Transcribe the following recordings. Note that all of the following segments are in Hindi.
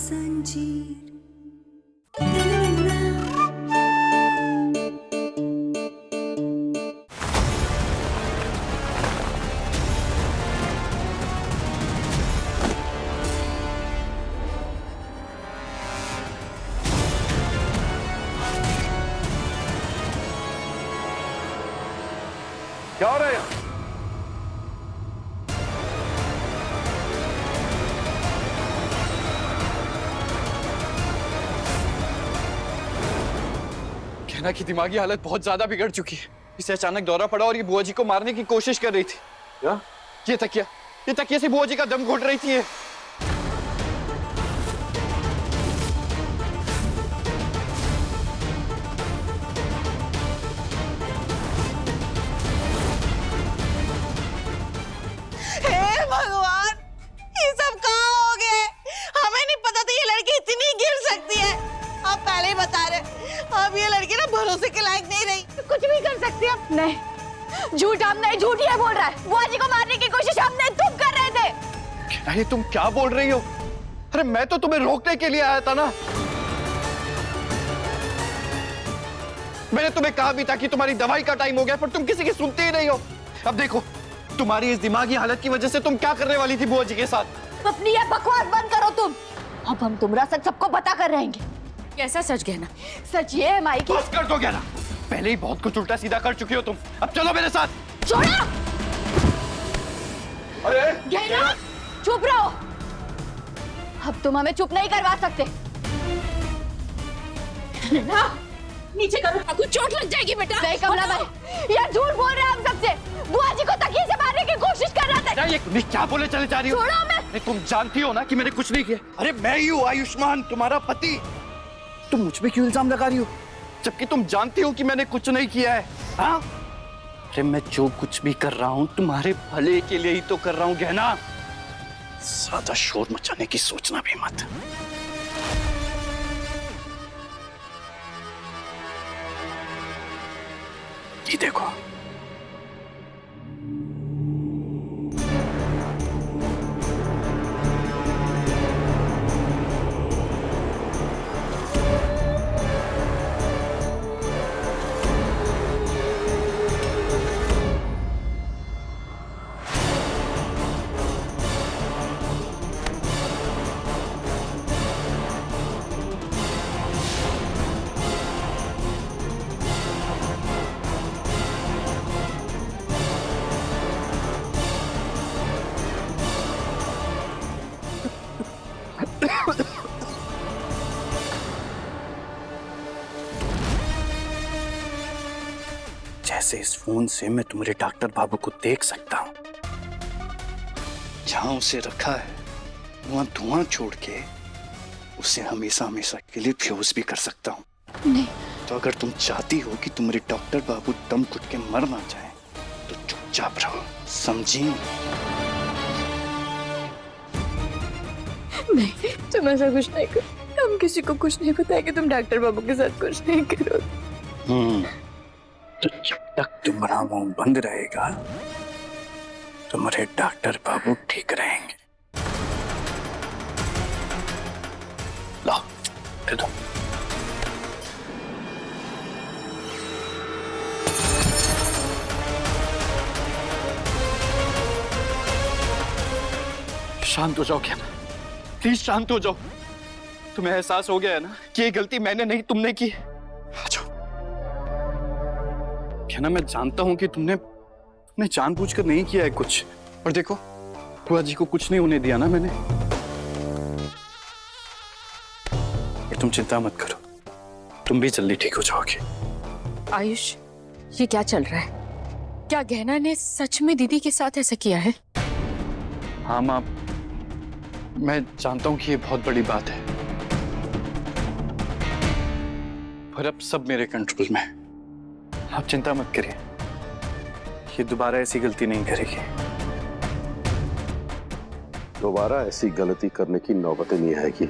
संजीर। क्या हो रहा है यहाँ? कहना की दिमागी हालत बहुत ज्यादा बिगड़ चुकी है। इसे अचानक दौरा पड़ा और ये बुआ जी को मारने की कोशिश कर रही थी। क्या? ये तकिया से बुआ जी का दम घुट रही थी ये। भगवान, ये सब कहाँ हो गए? हमें नहीं पता था ये लड़की इतनी गिर सकती है। आप पहले ही बता रहे, अब ये लड़की ना भरोसे के लायक नहीं रही। कुछ भी कर सकती है। नहीं, झूठ हम नहीं, झूठ ये बोल रहा है। बुआ जी को मारने की कोशिश हमने, तुम कर रहे थे। अरे तुम क्या बोल रही हो? अरे मैं तो तुम्हें रोकने के लिए आया था ना। मैंने तुम्हें कहा भी था कि तुम्हारी दवाई का टाइम हो गया, पर तुम किसी की सुनते ही नहीं हो। अब देखो, तुम्हारी इस दिमागी हालत की वजह से तुम क्या करने वाली थी बुआ जी के साथ। अपनी ये बकवास बंद करो तुम। अब हम तुम्हारा सच सबको बता कर रहेंगे। कैसा सच कहना? सच ये है माई की। बस कर दो कहना। पहले ही बहुत कुछ उल्टा सीधा कर चुकी हो तुम। अब चलो मेरे साथ। छोड़ो। अरे गहना, चुप रहो। अब तुम हमें चुप नहीं करवा सकते। ना, नीचे करो, कुछ चोट लग जाएगी बेटा। नहीं कमला भाई, ये झूठ बोल रहे हैं हम सबसे। बुआ जी को तकिए से मारने की कोशिश कर रहा था। ये तुम क्या बोले चले जा रही हो? छोड़ो मैं। तुम जानती हो ना कि मैंने कुछ नहीं किया। अरे मैं ही हूँ आयुष्मान, तुम्हारा पति। तुम मुझ पे क्यों इल्जाम लगा रही हो, जबकि तुम जानती हो कि मैंने कुछ नहीं किया है। हाँ? अरे मैं जो कुछ भी कर रहा हूँ तुम्हारे भले के लिए ही तो कर रहा हूँ गहना। ज्यादा शोर मचाने की सोचना भी मत। ये देखो, जैसे इस फोन से मैं तुम्हारे डॉक्टर बाबू को देख सकता हूं। जहां उसे रखा है वहां धुआं छोड़ के उसे हमेशा हमेशा के लिए फ्यूज भी कर सकता हूं। नहीं। तो अगर तुम चाहती हो कि तुम्हारे डॉक्टर बाबू दम घुट के मर ना जाए तो चुपचाप रहो, समझी? नहीं, तुम ऐसा कुछ नहीं करो। हम किसी को कुछ नहीं बताएंगे। तुम डॉक्टर बाबू के साथ कुछ नहीं करो। तो जब तक तुम्हारा मुंह बंद रहेगा तुम्हारे डॉक्टर बाबू ठीक रहेंगे। लो, दे दो। शांत हो जाओ क्या ना, प्लीज शांत हो जाओ। तुम्हें एहसास हो गया है ना कि ये गलती मैंने नहीं तुमने की। आ जाओ। क्या ना, मैं जानता हूं कि तुमने जानबूझकर नहीं किया है कुछ, और देखो बुआ जी को कुछ नहीं होने दिया ना मैंने। और तुम चिंता मत करो, तुम भी जल्दी ठीक हो जाओगे। आयुष, ये क्या चल रहा है? क्या गहना ने सच में दीदी के साथ ऐसा किया है? हाँ माँ, मैं जानता हूं कि ये बहुत बड़ी बात है, पर अब सब मेरे कंट्रोल में है। आप चिंता मत करिए, ये दोबारा ऐसी गलती नहीं करेगी। दोबारा ऐसी गलती करने की नौबत नहीं आएगी।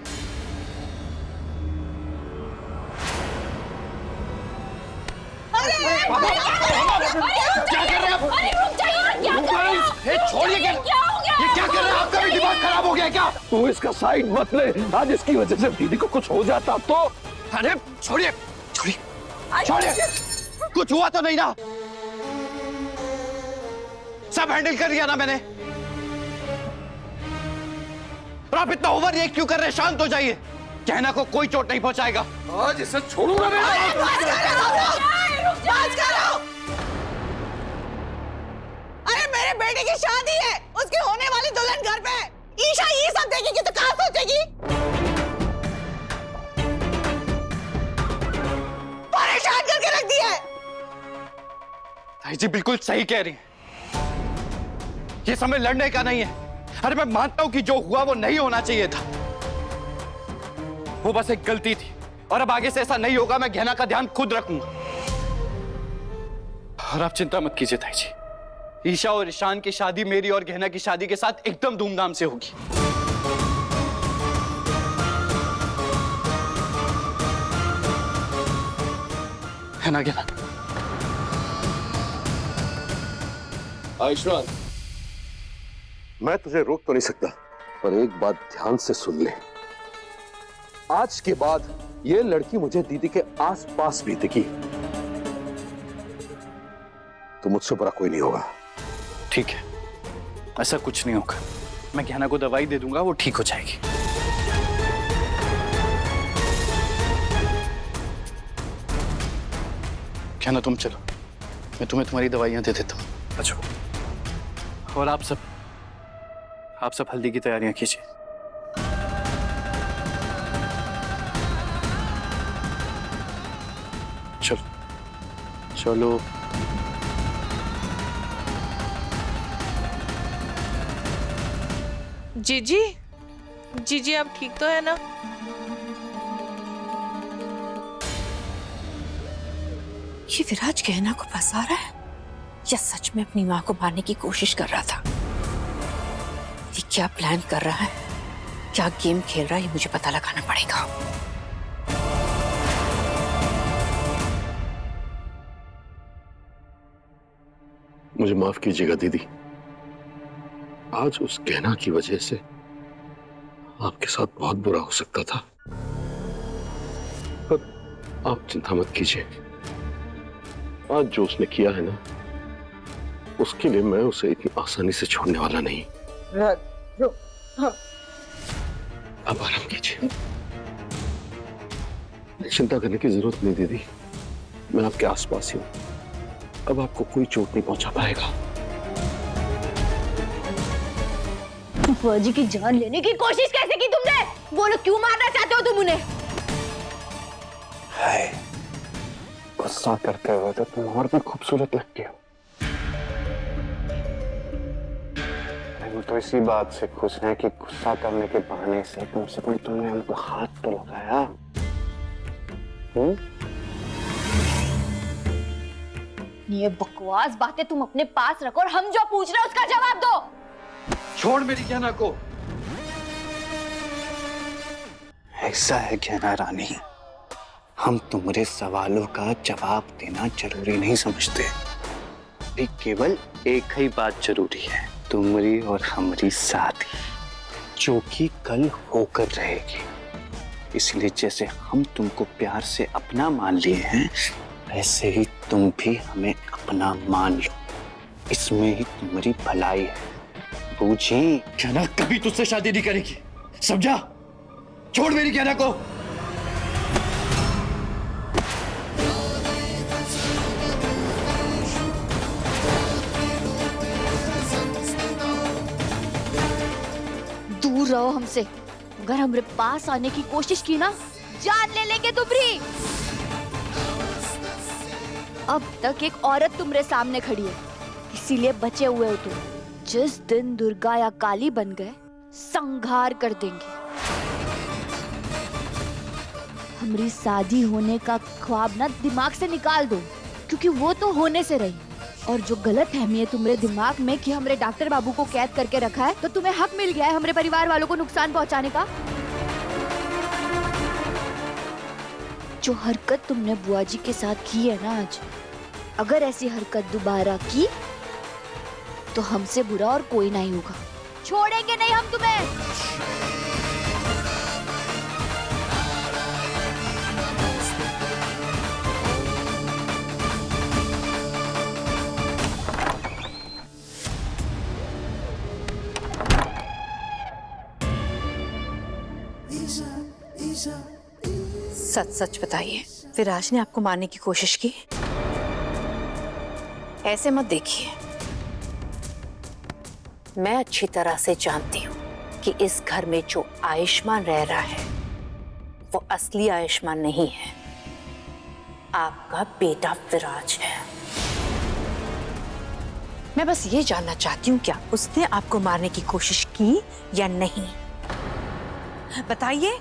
क्या कर रहे हैं आप? छोड़िए, ये क्या कर रहे हैं? आपका भी दिमाग खराब हो गया। है क्या? तू इसका साइड मत ले, आज इसकी वजह से दीदी को कुछ हो जाता तो। अरे छोड़िए छोड़िए छोड़िए, कुछ हुआ तो नहीं ना? सब हैंडल कर लिया ना मैंने। और आप इतना ओवर रिएक्ट क्यों कर रहे हैं? शांत हो जाइए। कहना को कोई चोट नहीं पहुंचाएगा। आज इसे छोड़ूंगा मैं। अरे मेरे बेटे की शादी है, उसकी होने वाली दुल्हन घर पे है। ईशा ये सब देखेगी तो कहाँ सोचेगी? परेशान करके रख दिया है। ताई जी बिल्कुल सही कह रही हैं। ये समय लड़ने का नहीं है। अरे मैं मानता हूं कि जो हुआ वो नहीं होना चाहिए था। वो बस एक गलती थी और अब आगे से ऐसा नहीं होगा। मैं गहना का ध्यान खुद रखूंगा। और आप चिंता मत कीजिए ताई जी, ईशा और ईशान की शादी मेरी और गहना की शादी के साथ एकदम धूमधाम से होगी। है ना गहना? आयुष्मान, मैं तुझे रोक तो नहीं सकता, पर एक बात ध्यान से सुन ले। आज के बाद ये लड़की मुझे दीदी के आसपास भी दिखी तो मुझसे बड़ा कोई नहीं होगा। ठीक है, ऐसा कुछ नहीं होगा। मैं गहना को दवाई दे दूंगा, वो ठीक हो जाएगी। गहना तुम चलो, मैं तुम्हें तुम्हारी दवाइयां दे देता हूँ। अच्छा, और आप सब हल्दी की तैयारियां कीजिए। चलो चलो। जीजी आप ठीक तो है ना? ये विराज गहना को फंसा रहा है या सच में अपनी मां को मारने की कोशिश कर रहा था? ये क्या प्लान कर रहा है, क्या गेम खेल रहा है, ये मुझे पता लगाना पड़ेगा। मुझे माफ कीजिएगा दीदी, आज उस गहना की वजह से आपके साथ बहुत बुरा हो सकता था, पर आप चिंता मत कीजिए। आज जो उसने किया है ना, उसके लिए मैं उसे इतनी आसानी से छोड़ने वाला नहीं। अब आराम कीजिए, चिंता करने की जरूरत नहीं दीदी, मैं आपके आसपास ही हूं। अब आपको कोई चोट नहीं पहुंचा पाएगा। फौजी की जान लेने की कोशिश कैसे की तुमने? बोलो, क्यों मारना चाहते हो तुम उन्हें? हाय, गुस्सा करते हुए तो तुम और भी खूबसूरत लगती हो। हम तो इसी बात से खुश हैं कि गुस्सा करने के बहाने से कम तुमने हमको हाथ तो लगाया। ये बकवास बातें तुम अपने पास रखो और हम जो पूछ रहे हैं उसका जवाब दो। छोड़ मेरी गहना को। ऐसा है गहना रानी, हम तुम्हारे सवालों का जवाब देना जरूरी नहीं समझते। केवल एक ही बात जरूरी है, तुम्हारी और हमारी शादी, जो कि कल होकर रहेगी। इसलिए जैसे हम तुमको प्यार से अपना मान लिए हैं, वैसे ही तुम भी हमें अपना मान लो। इसमें ही तुम्हारी भलाई है, बूझी? गहना कभी तुझसे शादी नहीं करेगी, समझा? छोड़ मेरी गहना को। दूर रहो हमसे। अगर हमारे पास आने की कोशिश की ना, जान ले लेंगे तुम्हारी। अब तक एक औरत तुम्हारे सामने खड़ी है, इसीलिए बचे हुए हो तुम। जिस दिन दुर्गा या काली बन गए, संहार कर देंगे। हमारी शादी होने का ख्वाब ना दिमाग से निकाल दो, क्योंकि वो तो होने से रही। और जो गलत फहमी है तुम्हारे दिमाग में कि हमारे डॉक्टर बाबू को कैद करके रखा है, तो तुम्हें हक मिल गया है हमारे परिवार वालों को नुकसान पहुंचाने का। जो हरकत तुमने बुआ जी के साथ की है ना आज, अगर ऐसी हरकत दोबारा की तो हमसे बुरा और कोई नहीं होगा। छोड़ेंगे नहीं हम तुम्हें। सच सच बताइए, विराज ने आपको मारने की कोशिश की? ऐसे मत देखिए, मैं अच्छी तरह से जानती हूँ कि इस घर में जो आयुष्मान रह रहा है वो असली आयुष्मान नहीं है, आपका बेटा विराज है। मैं बस ये जानना चाहती हूँ, क्या उसने आपको मारने की कोशिश की या नहीं? बताइए।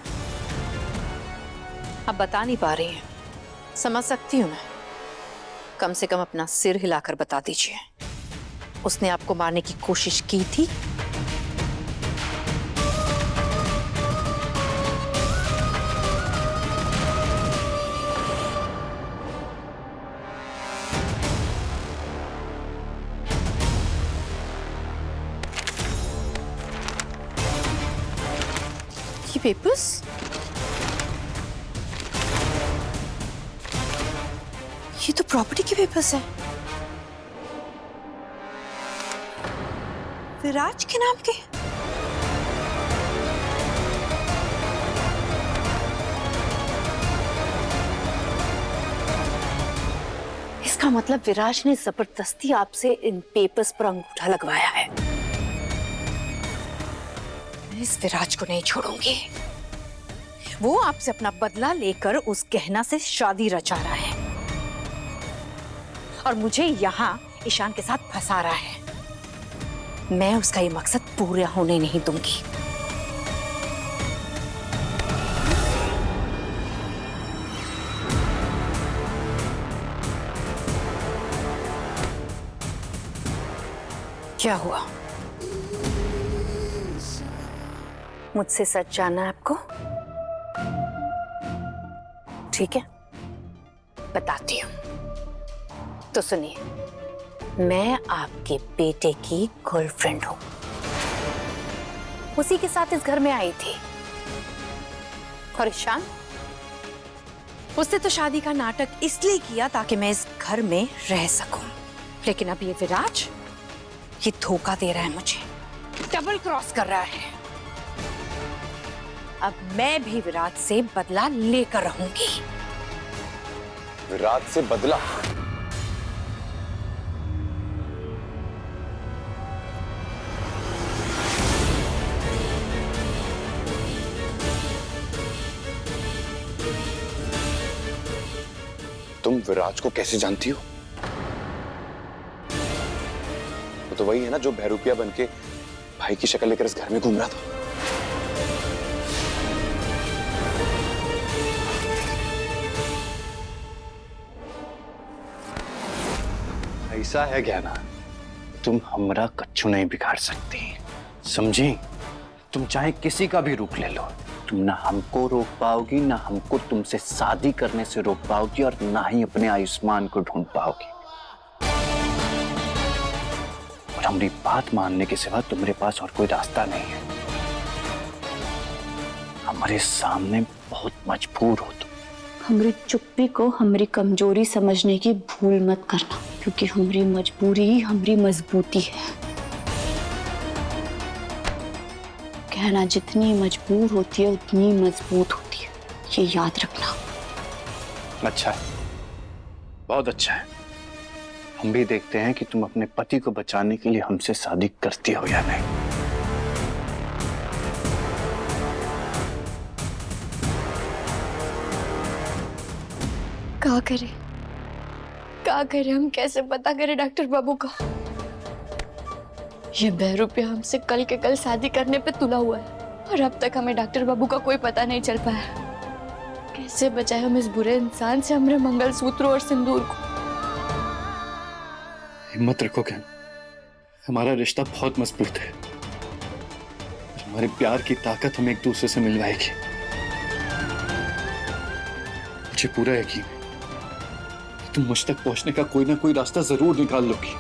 अब बता नहीं पा रही हैं, समझ सकती हूँ मैं। कम से कम अपना सिर हिलाकर बता दीजिए, उसने आपको मारने की कोशिश की थी? ये पेपर्स? ये तो प्रॉपर्टी के पेपर्स हैं। विराज के नाम के? इसका मतलब विराज ने जबरदस्ती आपसे इन पेपर्स पर अंगूठा लगवाया है। मैं इस विराज को नहीं छोड़ूंगी। वो आपसे अपना बदला लेकर उस गहना से शादी रचा रहा है और मुझे यहाँ ईशान के साथ फंसा रहा है। मैं उसका ये मकसद पूरा होने नहीं दूंगी। क्या हुआ? मुझसे सच जानना है आपको? ठीक है, बताती हूँ। तो सुनिए, मैं आपके बेटे की गर्लफ्रेंड हूं। उसी के साथ इस घर में आई थी। और ईशान, उसने तो शादी का नाटक इसलिए किया ताकि मैं इस घर में रह सकूं। लेकिन अब ये विराज, ये धोखा दे रहा है मुझे, डबल क्रॉस कर रहा है। अब मैं भी विराज से बदला लेकर रहूंगी। विराज से बदला? तुम विराज को कैसे जानती हो? वो तो वही है ना जो बहरूपिया बनके भाई की शक्ल लेकर इस घर में घूम रहा था। ऐसा है ज्ञाना, तुम हमरा कच्चू नहीं बिगाड़ सकती, समझी? तुम चाहे किसी का भी रूप ले लो, तुम ना हमको रोक पाओगी, ना हमको तुमसे शादी करने से रोक पाओगी, और ना ही अपने आयुष्मान को ढूंढ पाओगी। और हमारी बात मानने के सिवा तुम्हारे पास और कोई रास्ता नहीं है। हमारे सामने बहुत मजबूर हो तुम। हमारी चुप्पी को हमारी कमजोरी समझने की भूल मत करना, क्योंकि हमारी मजबूरी ही हमारी मजबूती है। कहना जितनी मजबूर होती है उतनी मजबूत होती है, ये याद रखना। अच्छा है, बहुत अच्छा है। हम भी देखते हैं कि तुम अपने पति को बचाने के लिए हमसे शादी करती हो या नहीं। क्या करें हम, कैसे पता करें डॉक्टर बाबू का? ये बहरूपिया हमसे कल के कल शादी करने पे तुला हुआ है, और अब तक हमें डॉक्टर बाबू का कोई पता नहीं चल पाया। कैसे बचाए हम इस बुरे इंसान से हमारे मंगलसूत्र और सिंदूर को? हिम्मत रखो क्या, हमारा रिश्ता बहुत मजबूत है। हमारे प्यार की ताकत हमें एक दूसरे से मिलवाएगी। मुझे पूरा यकीन है तुम मुझ तक पहुंचने का कोई ना कोई रास्ता जरूर निकाल लोगी।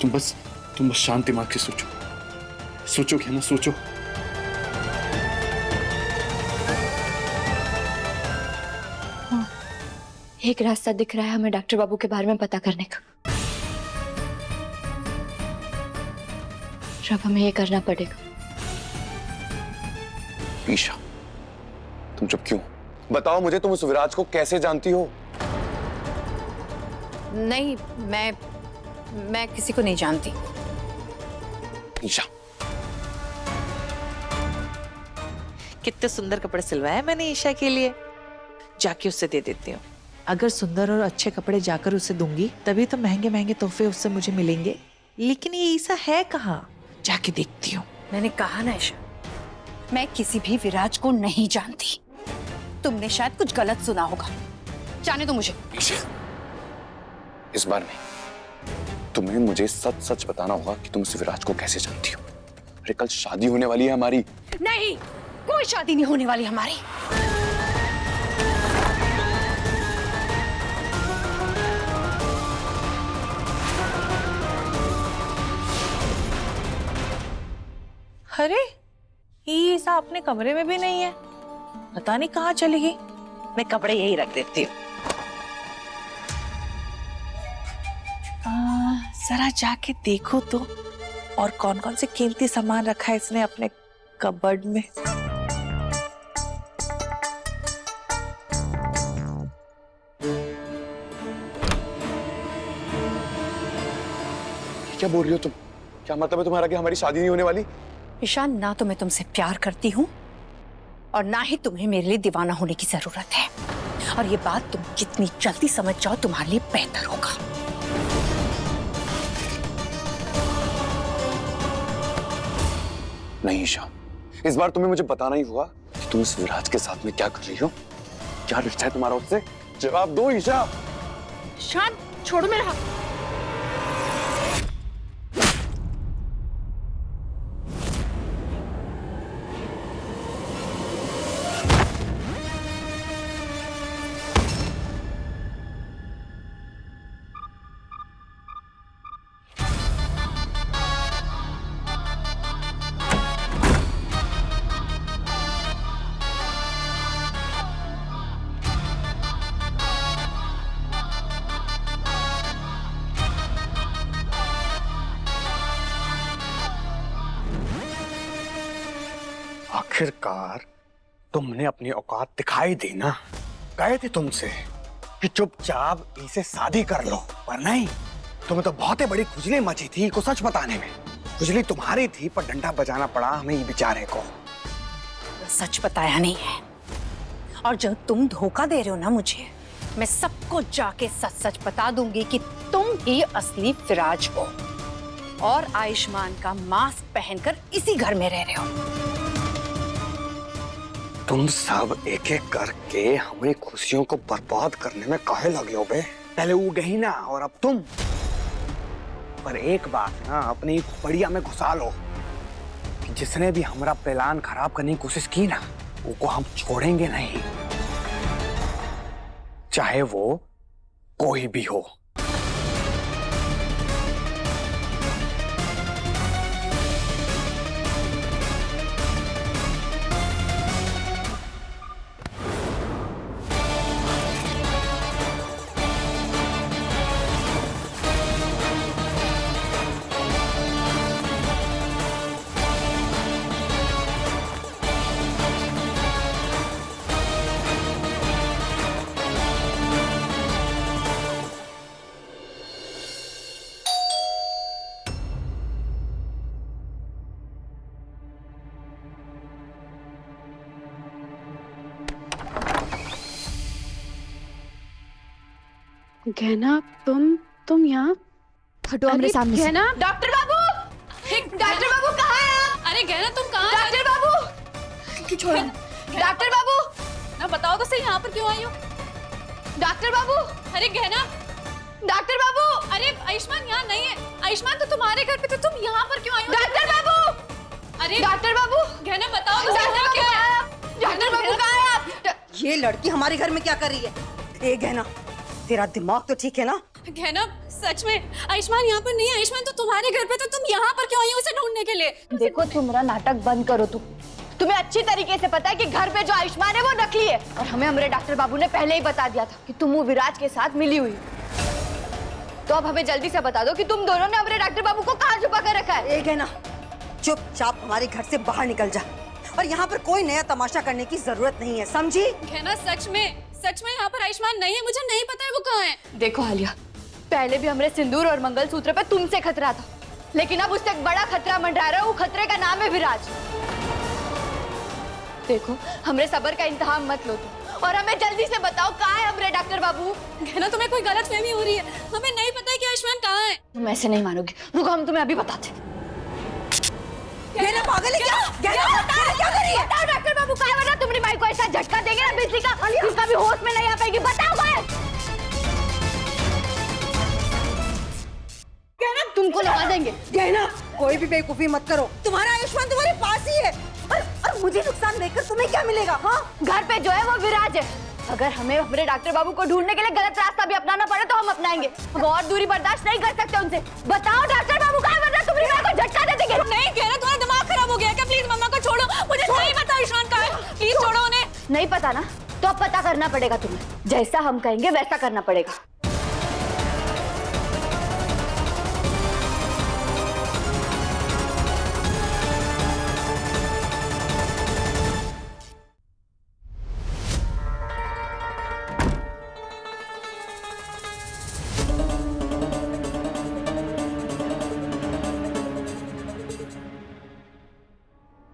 तुम बस शांत दिमाग से सोचो क्या ना सोचो। हाँ, एक रास्ता दिख रहा है हमें डॉक्टर बाबू के बारे में पता करने का। अब हमें ये करना पड़ेगा। ईशा, तुम चुप क्यों? बताओ मुझे, तुम उस विराज को कैसे जानती हो? नहीं, मैं किसी को नहीं जानती। ईशा, कितने सुंदर कपड़े सिलवाए मैंने ईशा के लिए, जाके उससे दे देती हूँ। अगर सुंदर और अच्छे कपड़े जाकर उसे दूंगी तभी तो महंगे महंगे तोहफे उससे मुझे मिलेंगे। लेकिन ये ईशा है कहाँ, जाके देखती हूँ। मैंने कहा ना ईशा, मैं किसी भी विराज को नहीं जानती। तुमने शायद कुछ गलत सुना होगा। जाने दो मुझे। ईशा, इस बार नहीं, तुम्हें मुझे सच सच बताना होगा कि तुम उस विराज को कैसे जानती हो। अरे कल शादी होने वाली है हमारी। नहीं, कोई शादी नहीं होने वाली हमारी। अरे ये ईशा अपने कमरे में भी नहीं है, पता नहीं कहाँ चली गई। मैं कपड़े यही रख देती हूँ। जरा जाके देखो तो, और कौन कौन से कीमती सामान रखा है इसने अपने कबर्ड में। क्या बोल रही हो तुम? क्या मतलब है तुम्हारा कि हमारी शादी नहीं होने वाली? ईशा, ना तो मैं तुमसे प्यार करती हूँ और ना ही तुम्हें मेरे लिए दीवाना होने की जरूरत है। और ये बात तुम जितनी जल्दी समझ जाओ तुम्हारे लिए बेहतर होगा। नहीं ईशा, इस बार तुम्हें मुझे बताना ही होगा कि तुम इस विराज के साथ में क्या कर रही हो। क्या रिश्ता है तुम्हारा उससे? जवाब दो ईशा। शांत, छोड़ो मेरा हाथ। आखिरकार तुमने अपनी औकात दिखाई दी ना। कहे थे तुमसे कि चुपचाप इसे शादी कर लो, पर नहीं, तुम्हें तो बहुत ही बड़ी खुजली मची थी को सच बताने में। खुजली तुम्हारी थी पर डंडा बजाना पड़ा हमें ये बेचारे को। सच बताया नहीं है, और जब तुम धोखा दे रहे हो ना मुझे, मैं सबको जाके सच सच बता दूंगी कि तुम ही असली विराज हो और आयुष्मान का मास्क पहनकर इसी घर में रह रहे हो। तुम सब एक एक करके हमारी खुशियों को बर्बाद करने में काहे लगे हो बे? पहले वो गई ना, और अब तुम। पर एक बात ना अपनी बढ़िया में घुसा लो कि जिसने भी हमारा प्लान खराब करने की कोशिश की ना, वो हम छोड़ेंगे नहीं, चाहे वो कोई भी हो। गहना, तुम यहाँ? हटो मेरे सामने से। गहना, डॉक्टर बाबू, डॉक्टर बाबू कहाँ हैं आप? अरे गहना तुम कहाँ? डॉक्टर बाबू, छोड़ो। डॉक्टर बाबू, ना बताओ तो सही, यहाँ पर क्यों आई हो? डॉक्टर बाबू, अरे गहना, डॉक्टर बाबू, अरे आयुष्मान यहाँ नहीं है। आयुष्मान तो तुम्हारे घर पे थे, तुम यहाँ पर क्यों आई हो? डॉक्टर बाबू, अरे डॉक्टर बाबू, गहना बताओ तो सही, डॉक्टर हुआ बाबू क्या कहाँ है? हैं आप? डॉक्टर बाबू कहाँ हैं आप? ये लड़की हमारे घर में क्या कर रही है? ए गहना, तेरा दिमाग तो ठीक है ना? गहना, सच में आयुष्मान यहाँ पर नहीं है। आयुष्मान तो तुम्हारे घर पे, तो तुम यहाँ पर क्यों आई हो उसे ढूंढने के लिए? देखो, तुम्हारा नाटक बंद करो। तुम्हें अच्छी तरीके से पता है कि घर पे जो आयुष्मान है वो नकली है, और हमें हमारे डॉक्टर बाबू ने पहले ही बता दिया था कि तुम वो विराज के साथ मिली हुई। तो अब हमें जल्दी से बता दो कि तुम दोनों ने हमारे डॉक्टर बाबू को कहाँ छुपा कर रखा है। ए गहना, चुपचाप हमारे घर से बाहर निकल जा, और यहाँ पर कोई नया तमाशा करने की जरूरत नहीं है, समझी? कहना सच में यहाँ पर आयुष्मान नहीं है, मुझे नहीं पता है वो कहाँ है। देखो आलिया, पहले भी हमारे सिंदूर और मंगलसूत्र पे तुमसे खतरा था, लेकिन अब उससे एक बड़ा खतरा मंडरा रहा है। वो खतरे का नाम है विराज। देखो, हमरे सबर का इंतहाम मत लो तुम, और हमें जल्दी से बताओ कहाँ है हमरे डॉक्टर बाबू। कहना तुम्हें कोई गलतफहमी हो रही है, हमें नहीं पता है कि आयुष्मान कहाँ है। तुम ऐसे नहीं मानोगी, रुको हम तुम्हें अभी बताते। गहना पागल है क्या? गहना क्या कर रही है? बताओ डॉक्टर बाबू कहाँ है, वरना तुम्हारी माई को ऐसा झटका देंगे ना बिजली का, जिसका भी होश में नहीं आ पाएगी। बताओ कहाँ है? गहना तुमको लगा देंगे। गहना, कोई भी बेवकूफी मत करो। तुम्हारा आयुष्मान तुम्हारे पास ही है, और मुझे नुकसान देकर तुम्हें क्या मिलेगा? हाँ, घर पे जो है वो विराज है। अगर हमें हमारे डॉक्टर बाबू को ढूंढने के लिए गलत रास्ता भी अपनाना पड़े तो हम अपनाएंगे। हम और दूरी बर्दाश्त नहीं कर सकते उनसे। बताओ डॉक्टर बाबू कहाँ है, वरना तुम्हारी माँ को झटका दे देंगे। नहीं कहना, तुम्हारा दिमाग खराब हो गया क्या? प्लीज मम्मा को छोड़ो, मुझे नहीं पता आयुष्मान कहाँ है। प्लीज छोड़ो उन्हें। नहीं पता ना, तो अब पता करना पड़ेगा तुम्हें। जैसा हम कहेंगे वैसा करना पड़ेगा।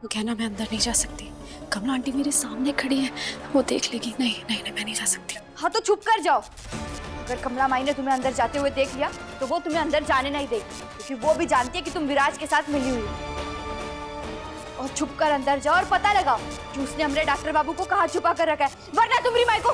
कहना मैं अंदर नहीं जा सकती, कमला आंटी मेरे सामने खड़ी है, वो देख लेगी। नहीं नहीं नहीं, मैं नहीं जा सकती। हाँ तो चुप कर जाओ। अगर कमला माई ने तुम्हें अंदर जाते हुए देख लिया तो वो तुम्हें अंदर जाने नहीं देगी, क्योंकि वो भी जानती है कि तुम विराज के साथ मिली हुई हो। और छुप कर अंदर जाओ और पता लगाओ कि उसने हमारे डॉक्टर बाबू को कहाँ छुपा कर रखा है, वरना तुम्हारी माई को